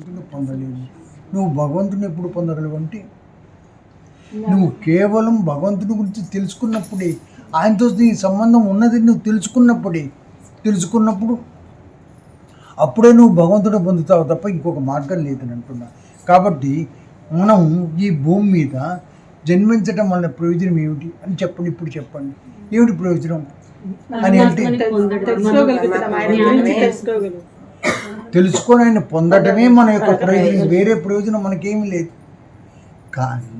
భగవంతుని పొందలేవు. నువ్వు భగవంతుని ఎప్పుడు పొందగలవు అంటే నువ్వు కేవలం భగవంతుని గురించి తెలుసుకున్నప్పుడే, ఆయనతో నీ సంబంధం ఉన్నది నువ్వు తెలుసుకున్నప్పుడు అప్పుడే నువ్వు భగవంతుడు పొందుతావు తప్ప ఇంకొక మార్గం లేదని అంటున్నా. కాబట్టి మనం ఈ భూమి మీద జన్మించడం వల్ల ప్రయోజనం ఏమిటి అని చెప్పండి. ఇప్పుడు చెప్పండి, ఏమిటి ప్రయోజనం అని అంటే తెలుసుకొని ఆయన పొందటమే మన యొక్క ప్రయోజనం. వేరే ప్రయోజనం మనకేమీ లేదు. కానీ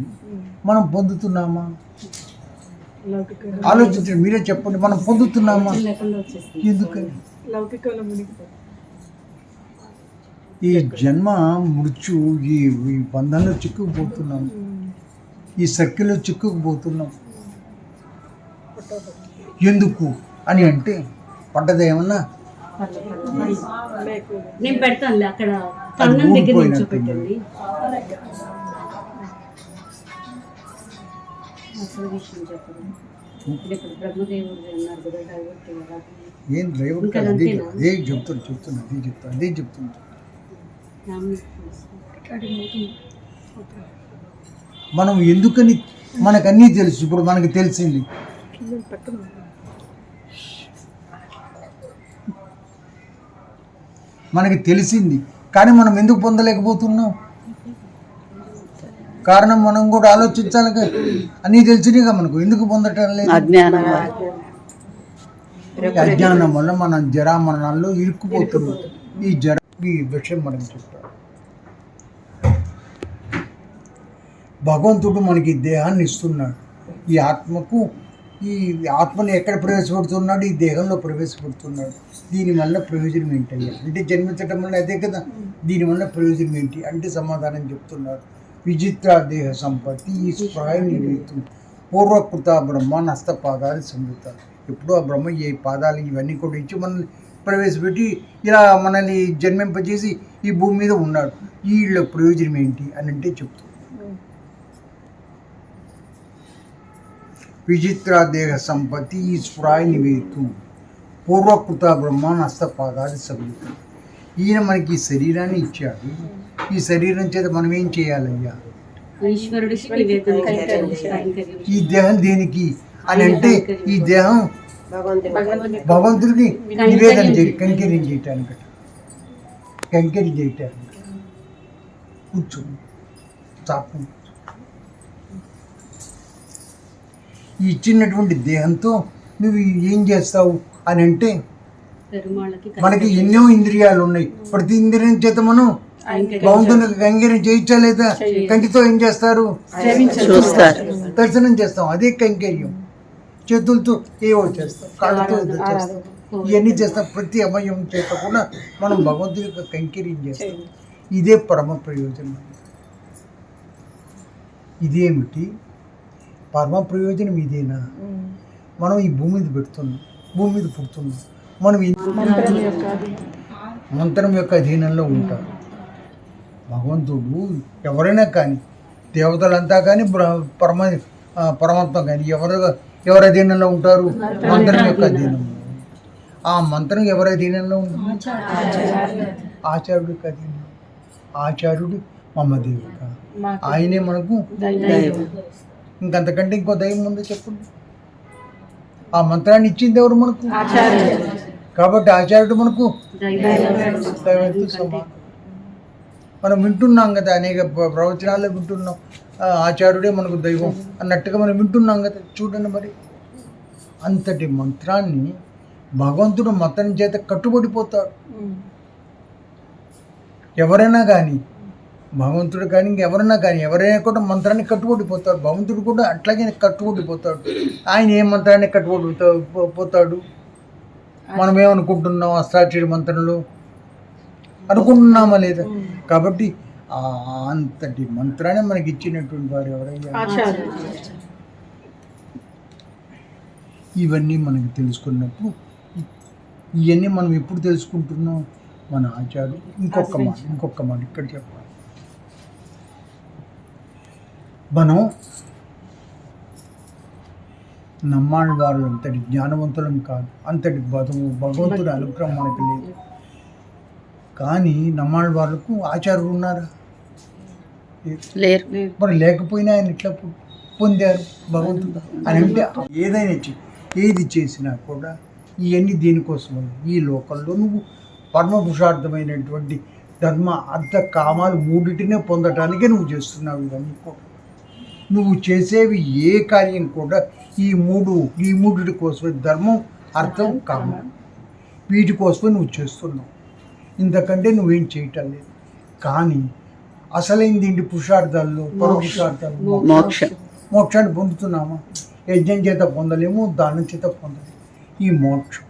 మనం పొందుతున్నామా? ఆలోచించండి, మీరే చెప్పండి, మనం పొందుతున్నామా? ఎందుకని? ఈ జన్మ మృత్యు ఈ బంధంలో చిక్కుకుపోతున్నాం, ఈ సర్కిల్లో చిక్కుకుపోతున్నాం. ఎందుకు అని అంటే పడ్డది ఏమన్నా నేను పెడతాను అక్కడ కన్నం దగ్గర నుంచి పెట్టండి. ఏం డ్రైవర్ అదే చెప్తున్నా. మనం ఎందుకని మనకన్నీ తెలుసు. ఇప్పుడు మనకి తెలిసింది, కానీ మనం ఎందుకు పొందలేకపోతున్నాం? కారణం మనం కూడా ఆలోచించాలి కదా. అన్నీ తెలిసినాయిగా మనకు, ఎందుకు పొందటం లేదు? అజ్ఞానం వల్ల మనం జరామరణాల్లో ఇరుక్కుపోతున్నాం. ఈ విషయం మనకు చెప్తాడు. భగవంతుడు మనకి దేహాన్ని ఇస్తున్నాడు. ఈ ఆత్మని ఎక్కడ ప్రవేశపెడుతున్నాడు? ఈ దేహంలో ప్రవేశపెడుతున్నాడు. దీనివల్ల ప్రయోజనం ఏంటయ్యా అంటే జన్మించడం వల్ల అదే కదా. దీనివల్ల ప్రయోజనం ఏంటి అంటే సమాధానం చెప్తున్నాడు. విచిత్ర దేహ సంపత్తి ఈ స్ప్రాయం పూర్వకృత బ్రహ్మ నస్తపాదాలు సంబుతారు. ఎప్పుడూ ఆ బ్రహ్మ ఏ పాదాలు ఇవన్నీ కూడా ఇచ్చి మనల్ని ప్రవేశపెట్టి ఇలా మనల్ని జన్మింపజేసి ఈ భూమి మీద ఉన్నాడు. వీళ్ళ ప్రయోజనం ఏంటి అని అంటే చెప్తుంది. విచిత్ర దేహ సంపత్తి ఈ స్ఫురాయి నివేతు పూర్వకృత బ్రహ్మ నస్తపాదాది సంబుతారు. ఈయన మనకి ఈ శరీరాన్ని ఇచ్చాడు. ఈ శరీరం చేత మనం ఏం చేయాలయ్యా? ఈ దేహం దేనికి అని అంటే ఈ దేహం భగవంతుడికి నివేదన కైంకర్యం చేయటానికి కూర్చో చాపు. ఈ ఇచ్చినటువంటి దేహంతో నువ్వు ఏం చేస్తావు అని అంటే మనకి ఎన్నో ఇంద్రియాలు ఉన్నాయి. ప్రతి ఇంద్రియం చేత మనం భగవంతునికి కైంకర్యం చేయించా లేదా? కంటితో ఏం చేస్తారు? దర్శనం చేస్తాం, అదే కైంకర్యం. చేతులతో ఏవో చేస్తాం, కాళ్ళతో ఏదో చేస్తాం, ఇవన్నీ చేస్తాం. ప్రతి అవయవం చేత కూడా మనం భగవంతుని యొక్క కైంకర్యం చేస్తాం. ఇదే పరమ ప్రయోజనం. ఇదేమిటి పరమ ప్రయోజనం? ఇదేనా? మనం ఈ భూమి మీద పుడుతున్నాం. మనం మంత్రం యొక్క అధీనంలో ఉంటాం. భగవంతుడు ఎవరైనా కానీ, దేవతలంతా కానీ, పరమాత్మ కానీ ఎవరి అధీనంలో ఉంటారు? మంత్రం యొక్క అధీనంలో. ఆ మంత్రం ఎవరి అధీనంలో ఉంటుంది? ఆచార్యుడికి అధీనంలో. ఆచార్యుడు మమ దేవత, ఆయనే మనకు దైవం. ఇంకంతకంటే ఇంకో దైవం ఉందో చెప్పండి. ఆ మంత్రాన్ని ఇచ్చింది ఎవరు? మనకు కాబట్టి ఆచార్యుడు మనకు దైవంతో సమానం. మనం వింటున్నాం కదా, అనేక ప్రవచనాల్లో వింటున్నాం, ఆచార్యుడే మనకు దైవం అన్నట్టుగా మనం వింటున్నాం కదా. చూడండి, మరి అంతటి మంత్రాన్ని భగవంతుడు మంత్రం చేత కట్టుబడిపోతాడు. ఎవరైనా కానీ, భగవంతుడు కానీ ఇంకెవరైనా కానీ, ఎవరైనా కూడా మంత్రాన్ని కట్టుబడిపోతాడు. భగవంతుడు కూడా అట్లాగే కట్టుబడిపోతాడు. ఆయన ఏ మంత్రాన్ని కట్టుబడిపోతాడు? మనం ఏమనుకుంటున్నాం? అష్టాక్షరి మంత్రంలో అనుకుంటున్నామా లేదా? కాబట్టి అంతటి మంత్రాన్ని మనకి ఇచ్చినటువంటి వారు ఎవరైనా. ఇవన్నీ మనకి తెలుసుకున్నప్పుడు, ఇవన్నీ మనం ఎప్పుడు తెలుసుకుంటున్నాం? మన ఆచార్యుడు ఇంకొక మాట ఇక్కడ చెప్పాలి. మనం నమ్మాళ్ళ వారు అంతటి జ్ఞానవంతులం కాదు, అంతటి భగవంతుడి అనుగ్రహం మనకు లేదు. కానీ నమ్మాళ్ళ వాళ్ళకు ఆచార్యులు ఉన్నారా? లేరు. మరి లేకపోయినా ఆయన ఇట్లా పొందారు భగవంతుడు అని అంటే ఏదైనా ఏది చేసినా కూడా ఇవన్నీ దేనికోసం? ఈ లోకంలో నువ్వు పరమపురుషార్థమైనటువంటి ధర్మ అర్థ కామాలు మూడిటినే పొందటానికే నువ్వు చేస్తున్నావు. ఇవన్నీ కూడా నువ్వు చేసేవి ఏ కార్యం కూడా ఈ మూడిటి కోసమే, ధర్మం అర్థం కామం, వీటి కోసమే నువ్వు చేస్తున్నావు. ఇంతకంటే నువ్వేం చేయటం లేదు. కానీ అసలైంది ఏంటి? పురుషార్థాల్లో పరపురుషార్థాల్లో మోక్షాన్ని పొందుతున్నామా? యజ్ఞం చేత పొందలేము, దానం చేత పొందలేము. ఈ మోక్షం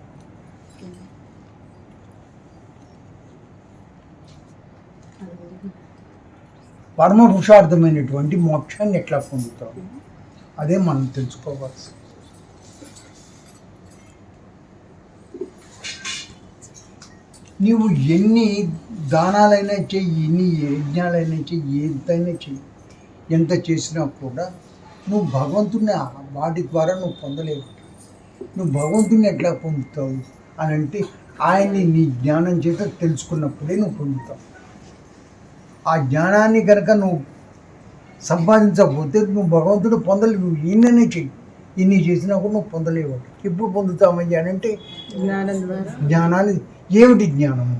పరమ పురుషార్థమైనటువంటి మోక్షాన్ని ఎట్లా పొందుతావు? అదే మనం తెలుసుకోవాల్సి. నీవు ఎన్ని దానాలైనా చెయ్యి, ఎన్ని యజ్ఞాలైనా చెయ్యి, ఎంతైనా చెయ్యి, ఎంత చేసినా కూడా నువ్వు భగవంతుని వాటి ద్వారా నువ్వు పొందలేవు. నువ్వు భగవంతుని ఎట్లా పొందుతావు అని అంటే ఆయన్ని నీ జ్ఞానం చేత తెలుసుకున్నప్పుడే నువ్వు పొందుతావు. ఆ జ్ఞానాన్ని కనుక నువ్వు సంపాదించకపోతే నువ్వు భగవంతుడు పొందలేవు. ఈయననే చెయ్యి, ఇన్ని చేసినా కూడా నువ్వు పొందలేవు. ఎప్పుడు పొందుతామయ్యా అని అంటే జ్ఞానాన్ని. ఏమిటి జ్ఞానము?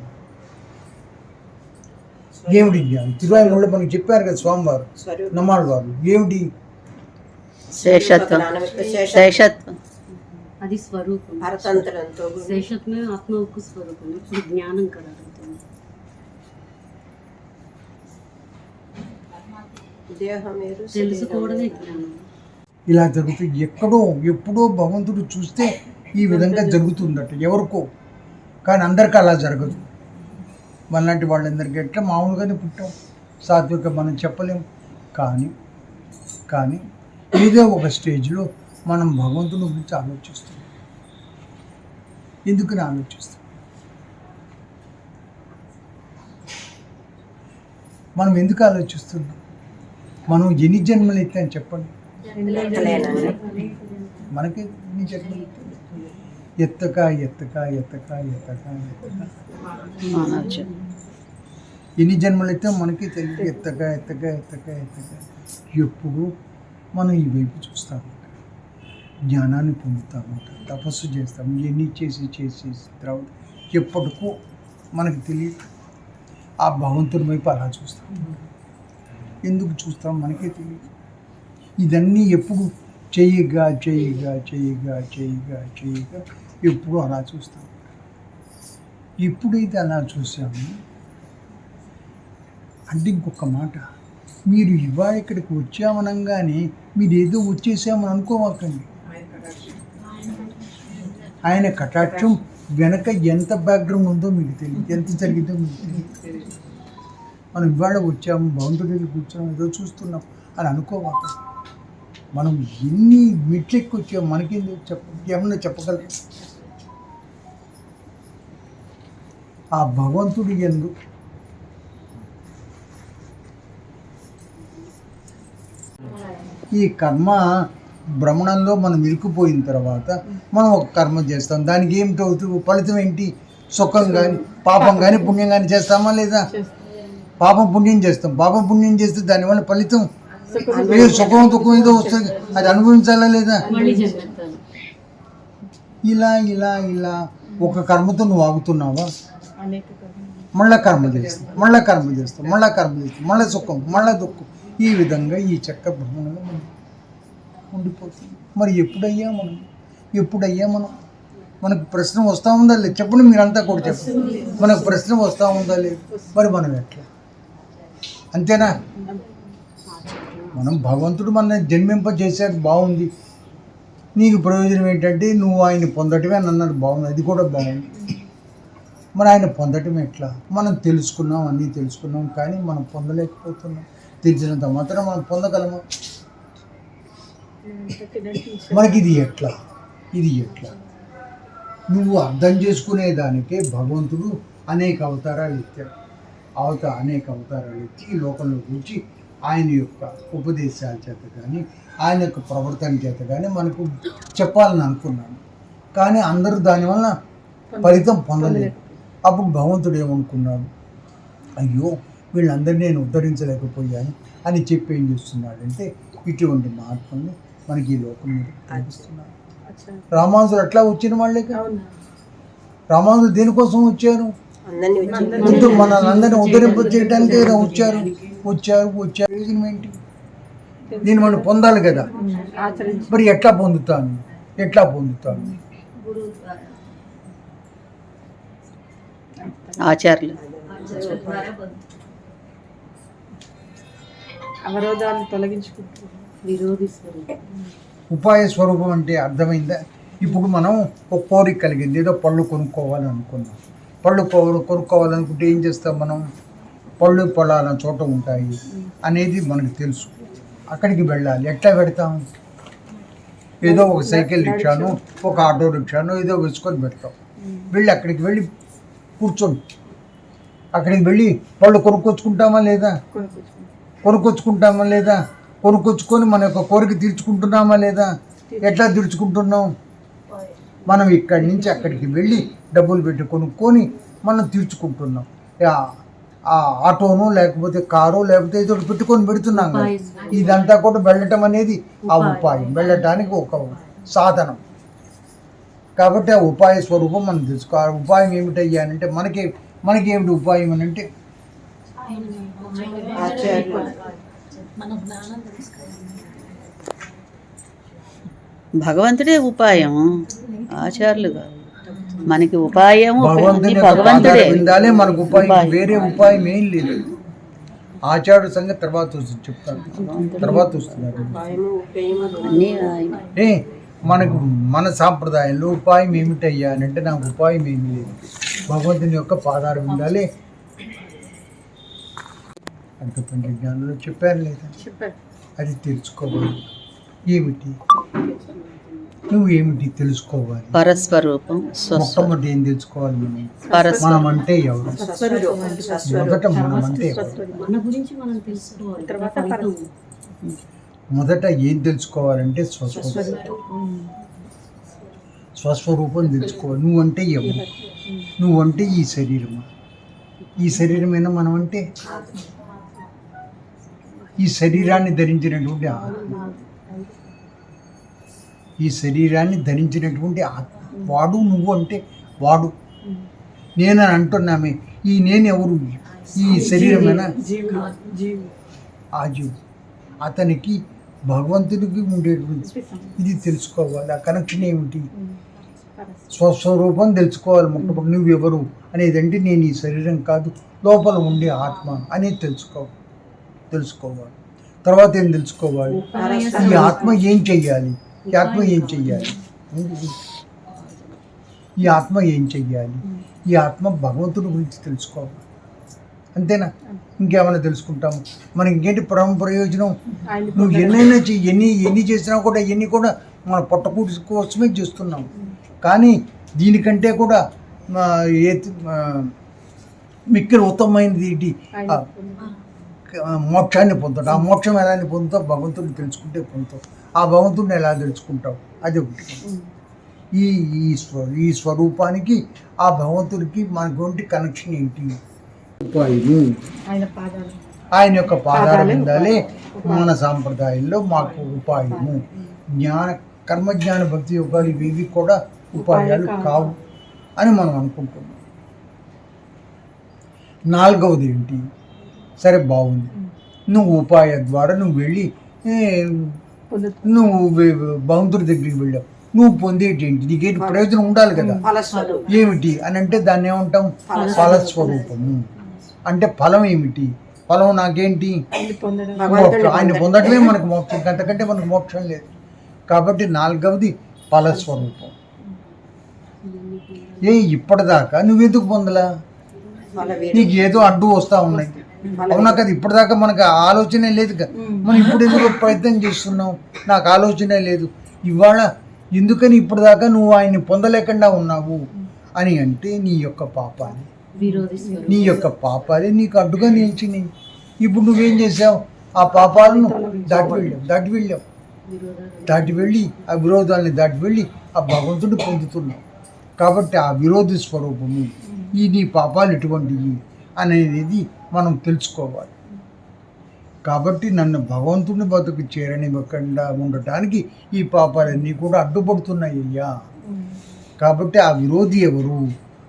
ఏమిటి జ్ఞానం? తిరువాయిమూలలో మనకు చెప్పారు కదా స్వామివారు, నమ్మాళ్ళ వారు. ఏమిటి? శేషత్వం. శేషత్వం అది స్వరూపం. శేషత్వమే ఆత్మ యొక్క స్వరూపం. ఇప్పుడు జ్ఞానం కదా తెలుసుకోవడమే జ్ఞానం. ఇలా జరుగుతుంది. ఎప్పుడో భగవంతుడు చూస్తే ఈ విధంగా జరుగుతుందట ఎవరికో, కానీ అందరికీ అలా జరగదు. మనలాంటి వాళ్ళందరికీ ఎట్లా మామూలుగానే పుట్టాం, సాత్విక మనం చెప్పలేము. కానీ ఏదో ఒక స్టేజ్లో మనం భగవంతుని గురించి ఆలోచిస్తాం. ఎందుకని ఆలోచిస్తాం? మనం ఎందుకు ఆలోచిస్తున్నాం? మనం ఎన్ని జన్మలు ఎత్తాం చెప్పండి? మనకి ఎన్ని జన్మలు ఎత్తక ఎన్ని జన్మలు అయితే మనకి తెలియదు. ఎత్తక ఎప్పుడు మనం ఈ వైపు చూస్తాము, జ్ఞానాన్ని పొందుతాము, తపస్సు చేస్తాము. ఎన్ని చేసి తర్వాత ఎప్పటికో మనకి తెలియదు. ఆ భగవంతుని వైపు అలా చూస్తాం. ఎందుకు చూస్తాం మనకే తెలియదు. ఇదన్నీ ఎప్పుడు చేయగా ఎప్పుడు అలా చూస్తాం. ఎప్పుడైతే అలా చూసామో అంటే ఇంకొక మాట, మీరు ఇవాళ ఇక్కడికి వచ్చామనగానే మీరు ఏదో వచ్చేసామని అనుకోవాకండి. ఆయన కటాక్షం వెనక ఎంత బ్యాక్గ్రౌండ్ ఉందో మీకు తెలియదు, ఎంత జరిగిందో మీకు తెలియదు. మనం ఇవాళ వచ్చాము, భగవంతుడి కూర్చొని ఏదో చూస్తున్నాం అని అనుకోవాకండి. మనం ఎన్ని మెట్లెక్కి వచ్చాము మనకేందో ఏమన్నా చెప్పగలరు? ఆ భగవంతుడి యందు ఈ కర్మ భ్రమణంలో మనం ఇరుక్కుపోయిన తర్వాత మనం ఒక కర్మ చేస్తాం. దానికి ఏమిటవుతుంది? ఫలితం ఏంటి? సుఖం కానీ పాపం కానీ పుణ్యం కానీ చేస్తామా లేదా? పాపం పుణ్యం చేస్తాం. పాపం పుణ్యం చేస్తే దానివల్ల ఫలితం ఏదో సుఖం దుఃఖం ఏదో వస్తుంది, అది అనుభవించాలా లేదా? ఇలా ఒక కర్మతో నువ్వు ఆగుతున్నావా? మళ్ళా కర్మ చేస్తాం, మళ్ళా సుఖం, మళ్ళా దుఃఖం. ఈ విధంగా ఈ చక్ర భ్రమణంలో మనం ఉండిపోతుంది. మరి ఎప్పుడయ్యా మనం మనకు ప్రశ్న వస్తూ ఉందా లేదు? చెప్పండి, మీరంతా కూడా చెప్పండి. మనకు ప్రశ్న వస్తూ ఉందా లేదు? మరి మనం ఎట్లా? అంతేనా? మనం భగవంతుడు మన జన్మింపజేసాడు, బాగుంది. నీకు ప్రయోజనం ఏంటంటే నువ్వు ఆయన పొందటమే అని అన్నాడు, బాగుంది, అది కూడా బాగుంది. మరి ఆయన పొందటం ఎట్లా? మనం తెలుసుకున్నాం, అన్నీ తెలుసుకున్నాం, కానీ మనం పొందలేకపోతున్నాం. తెలిసినంత మాత్రం మనం పొందగలమా? మనకి ఇది ఎట్లా? నువ్వు అర్థం చేసుకునేదానికే భగవంతుడు అనేక అవతారాలు ఎత్తాడు. అనేక అవతారాలు ఎత్తి ఈ లోకంలో కూర్చి ఆయన యొక్క ఉపదేశాల చేత కానీ ఆయన యొక్క ప్రవర్తన చేత కానీ మనకు చెప్పాలని అనుకున్నాను. కానీ అందరూ దానివల్ల ఫలితం పొందలేదు. అప్పుడు భగవంతుడు ఏమనుకున్నాడు? అయ్యో వీళ్ళందరినీ నేను ఉద్ధరించలేకపోయాను అని చెప్పి ఏం చేస్తున్నాడంటే ఇటువంటి మార్పుల్ని మనకి ఈ లోకం మీద చూపిస్తున్నారు. రామానుజులు అట్లా వచ్చిన వాళ్ళే కదా. రామానుజులు దేనికోసం వచ్చారు? ముందు మనందరినీ ఉద్ధరింప చేయడానికి కదా వచ్చారు. ప్రయోజనం ఏంటి? దీన్ని మనం పొందాలి కదా. మరి ఎట్లా పొందుతాను? ఆచార్యులు అవరోధాలు తొలగించుకుంటారు. విరోధి స్వరూపం. ఉపాయ స్వరూపం అంటే అర్థమైందా? ఇప్పుడు మనం ఒక కోరిక కలిగింది, ఏదో పళ్ళు కొనుక్కోవాలనుకున్నాం. పళ్ళు కొనుక్కోవాలనుకుంటే ఏం చేస్తాం మనం? పళ్ళు పొలాల చోట ఉంటాయి అనేది మనకు తెలుసు. అక్కడికి వెళ్ళాలి. ఎట్లా పెడతాం? ఏదో ఒక సైకిల్ రిక్షాను, ఒక ఆటో రిక్షాను ఏదో వేసుకొని పెడతాం. అక్కడికి వెళ్ళి కూర్చొని అక్కడికి వెళ్ళి పళ్ళు కొనుక్కొచ్చుకుంటామా లేదా? కొనుక్కొచ్చుకొని మన యొక్క కోరిక తీర్చుకుంటున్నామా లేదా? ఎట్లా తీర్చుకుంటున్నాం? మనం ఇక్కడి నుంచి అక్కడికి వెళ్ళి డబ్బులు పెట్టి కొనుక్కొని మనం తీర్చుకుంటున్నాం. ఆ ఆటోను లేకపోతే కారు లేకపోతే ఏదో పెట్టుకొని పెడుతున్నాం కదా. ఇదంతా కూడా వెళ్ళటం అనేది ఆ ఉపాయం, వెళ్ళటానికి ఒక సాధనం. కాబట్టి ఆ ఉపాయ స్వరూపం మనం తెలుసుకో. ఆ ఉపాయం ఏమిటయ్యానంటే మనకేమిటి ఉపాయం అని అంటే భగవంతుడే ఉపాయం, ఆచార్యులు కాదు. మనకి ఉపాయము భగవంతుడే. మనకు ఉపాయం, వేరే ఉపాయం ఏం లేదు. ఆచార్యుడు సంగతి తర్వాత చెప్తాను, తర్వాత వస్తున్నాడు. మనకు మన సాంప్రదాయంలో ఉపాయం ఏమిటయ్యా అని అంటే నాకు ఉపాయం ఏమీ లేదు. భగవంతుని యొక్క పాదాలు ఉండాలి. అంత పంచజ్ఞానంలో చెప్పారు లేదా? అది తెలుసుకోవాలి. ఏమిటి నువ్వు ఏమిటి తెలుసుకోవాలి? పరస్వరూపం. మొట్టమొదటి ఏం తెలుసుకోవాలి? మనం అంటే ఎవరు? మొదట మనం అంటే మన గురించి మనం తెలుసుకోవాలి. మొదట ఏం తెలుసుకోవాలంటే స్వస్వరూపం తెలుసుకోవాలి. నువ్వంటే ఎవరు? నువ్వంటే ఈ శరీరమా? ఈ శరీరమైనా మనం అంటే ఈ శరీరాన్ని ధరించినటువంటి ఆత్మ. ఈ శరీరాన్ని ధరించినటువంటి ఆత్మ వాడు. నువ్వు అంటే వాడు. నేనని అంటున్నామే. ఈ నేను ఎవరు? ఈ శరీరమైనా ఆ జీవుడు. అతనికి భగవంతుడికి ఉండేటువంటి ఇది తెలుసుకోవాలి. ఆ కనెక్షన్ ఏమిటి? స్వస్వరూపం తెలుసుకోవాలి. మొట్టమొదటి నువ్వెవరు అనేది అంటే నేను ఈ శరీరం కాదు, లోపల ఉండే ఆత్మ అనేది తెలుసుకోవాలి. తర్వాత ఏం తెలుసుకోవాలి? ఈ ఆత్మ ఏం చెయ్యాలి? ఈ ఆత్మ ఏం చెయ్యాలి? ఈ ఆత్మ భగవంతుడి గురించి తెలుసుకోవాలి. అంతేనా? ఇంకేమైనా తెలుసుకుంటాము? మనకి ఇంకేంటి ప్రయోజనం? నువ్వు ఎన్నైనా ఎన్ని చేసినా కూడా ఎన్ని కూడా మన పొట్టకూటి కోసమే చేస్తున్నాం. కానీ దీనికంటే కూడా మిక్కిలి ఉత్తమమైనది ఏంటి? మోక్షాన్ని పొందుతాడు. ఆ మోక్షం ఎలా పొందుతావు? భగవంతుడిని తెలుసుకుంటే పొందుతావు. ఆ భగవంతుడిని ఎలా తెలుసుకుంటావు? అది ఒకటి. ఈ స్వరూపానికి ఆ భగవంతుడికి మనకి కనెక్షన్ ఏంటి? ఉపాయము ఆయన యొక్క పాదాలు ఉండాలి. మన సాంప్రదాయంలో మాకు ఉపాయము కర్మజ్ఞాన భక్తి యోగాలు ఇవి కూడా ఉపాయాలు కావు అని మనం అనుకుంటున్నాం. నాలుగవది ఏంటి? సరే బాగుంది, నువ్వు ఉపాయ ద్వారా నువ్వు వెళ్ళి నువ్వు భగవంతుడి దగ్గరికి వెళ్ళావు. నువ్వు పొందేటి ఏంటి? నీకేంటి ప్రయోజనం ఉండాలి కదా. ఏమిటి అని అంటే దాన్ని ఏమంటాం? ఫలస్వరూపము. అంటే ఫలం ఏమిటి? ఫలం నాకేంటి? ఆయన పొందటమే మనకు మోక్షం. అంతకంటే మనకు మోక్షం లేదు. కాబట్టి నాలుగవది ఫలస్వరూపం. ఇప్పటిదాకా నువ్వెందుకు పొందలా? నీకు ఏదో అడ్డు వస్తూ ఉన్నాయి. అవునా కదా? ఇప్పటిదాకా మనకు ఆలోచనే లేదు కదా. మనం ఇప్పుడు ఎందుకు ప్రయత్నం చేస్తున్నాం? నాకు ఆలోచనే లేదు. ఇవాళ ఎందుకని ఇప్పటిదాకా నువ్వు ఆయన్ని పొందలేకుండా ఉన్నావు అని అంటే నీ యొక్క పాపాలే నీకు అడ్డుగా నిలిచినాయి. ఇప్పుడు నువ్వేం చేసావు? ఆ పాపాలను దాటి వెళ్ళి ఆ విరోధాలని దాటి వెళ్ళి ఆ భగవంతుడు పొందుతున్నావు. కాబట్టి ఆ విరోధి స్వరూపము ఈ నీ పాపాలు ఎటువంటివి అనేది మనం తెలుసుకోవాలి. కాబట్టి నన్ను భగవంతుని బతుకు చేరనివ్వకుండా ఉండటానికి ఈ పాపాలన్నీ కూడా అడ్డుపడుతున్నాయి అయ్యా. కాబట్టి ఆ విరోధి ఎవరు,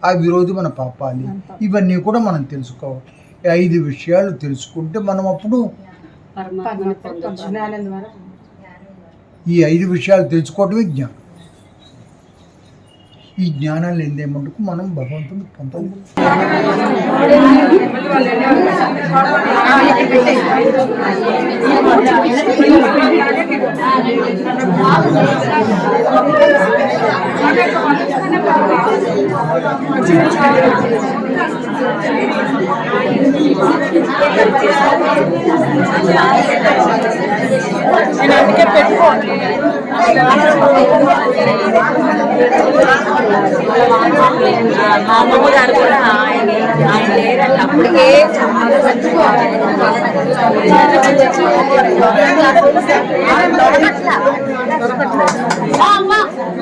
ఆ విరోధి మన పాపాలి, ఇవన్నీ కూడా మనం తెలుసుకోవాలి. 5 విషయాలు తెలుసుకుంటే మనం అప్పుడు జ్ఞానం ద్వారా ఈ 5 విషయాలు తెలుసుకోవటమే జ్ఞానం. ఈ జ్ఞానాలు లేదే మటుకు మనం భగవంతుని పొందలేము. నేను అందుకే పెట్టుకోండి. మా అమ్మమ్మ గారు కూడా ఆయన లేరంటే అప్పటికే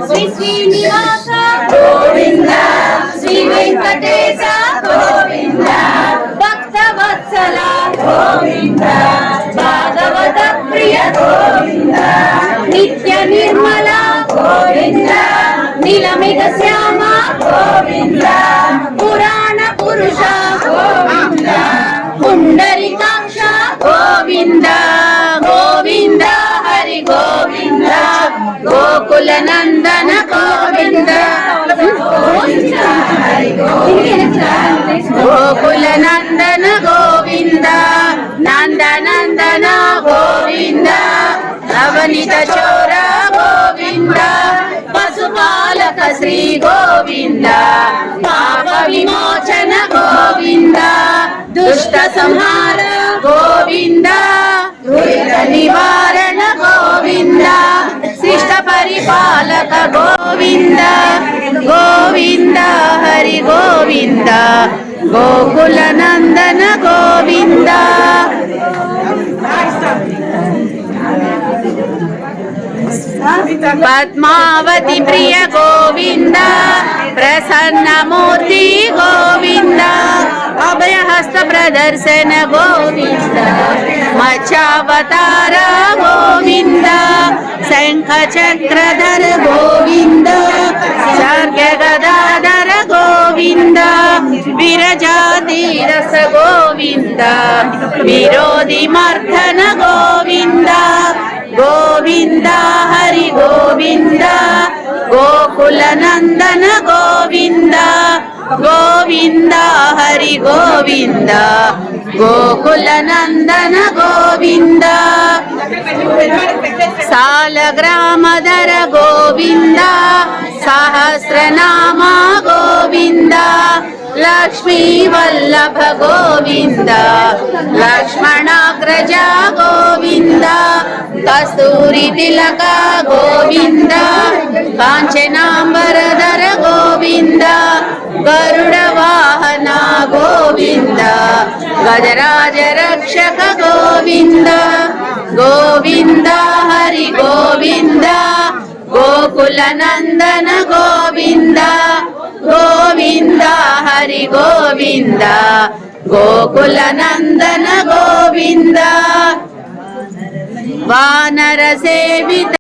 శ్రీ శ్రీనివాస గోవింద, శ్రీ వెంకటేశ గోవింద, భక్త వత్సల గోవింద, భాగవత ప్రియ గోవింద, నిత్య నిర్మల గోవింద, నీలమిగ శ్యామ గోవింద, పురాణ పురుష గోవింద, పుండరీకాక్ష గోవింద, గోవింద హరి గోవింద, గోకుల నందన గోవింద, గోవింద హరి గోవింద, గోకుల నందన గోవింద, నందనందన గోవింద, నవనిత చోర గోవింద, పశుపాలక శ్రీ గోవింద, పాప విమోచన గోవింద, దుష్ట సంహార గోవింద, దురిత నివారణ గోవింద, శిష్ట పరిపాలక గోవింద, గోవింద హరి గోవింద, గోకుల నందన గోవింద. పద్మావతి ప్రియ గోవింద, ప్రసన్న మూర్తి గోవింద, అభయహస్త ప్రదర్శన గోవింద, మత్స్యావతార గోవింద, శంఖ చక్రధర గోవింద, సర్గ గదాధర గోవింద, విరజాతి రస గోవింద, విరోధి మర్దన గోవింద, గోవింద హరి గోవింద, గోకుల నందన గోవింద, గోవింద హరి గోవింద, గోకుల నందన గోవింద, సాలగ్రామధర గోవింద, సహస్రనామ గోవింద, లక్ష్మీ వల్లభ గోవింద, లక్ష్మణాగ్రజ గోవింద, కస్తూరి తిలక గోవింద, కాంచనాంబరధర గోవింద, గరుడ వాహన గోవింద, గజరాజ రక్షక గోవింద, గోవింద హరి గోవింద, గోకుల నందన గోవింద, గోవింద హరి గోవింద, గోకుల నందన గోవింద, వానర సేవిత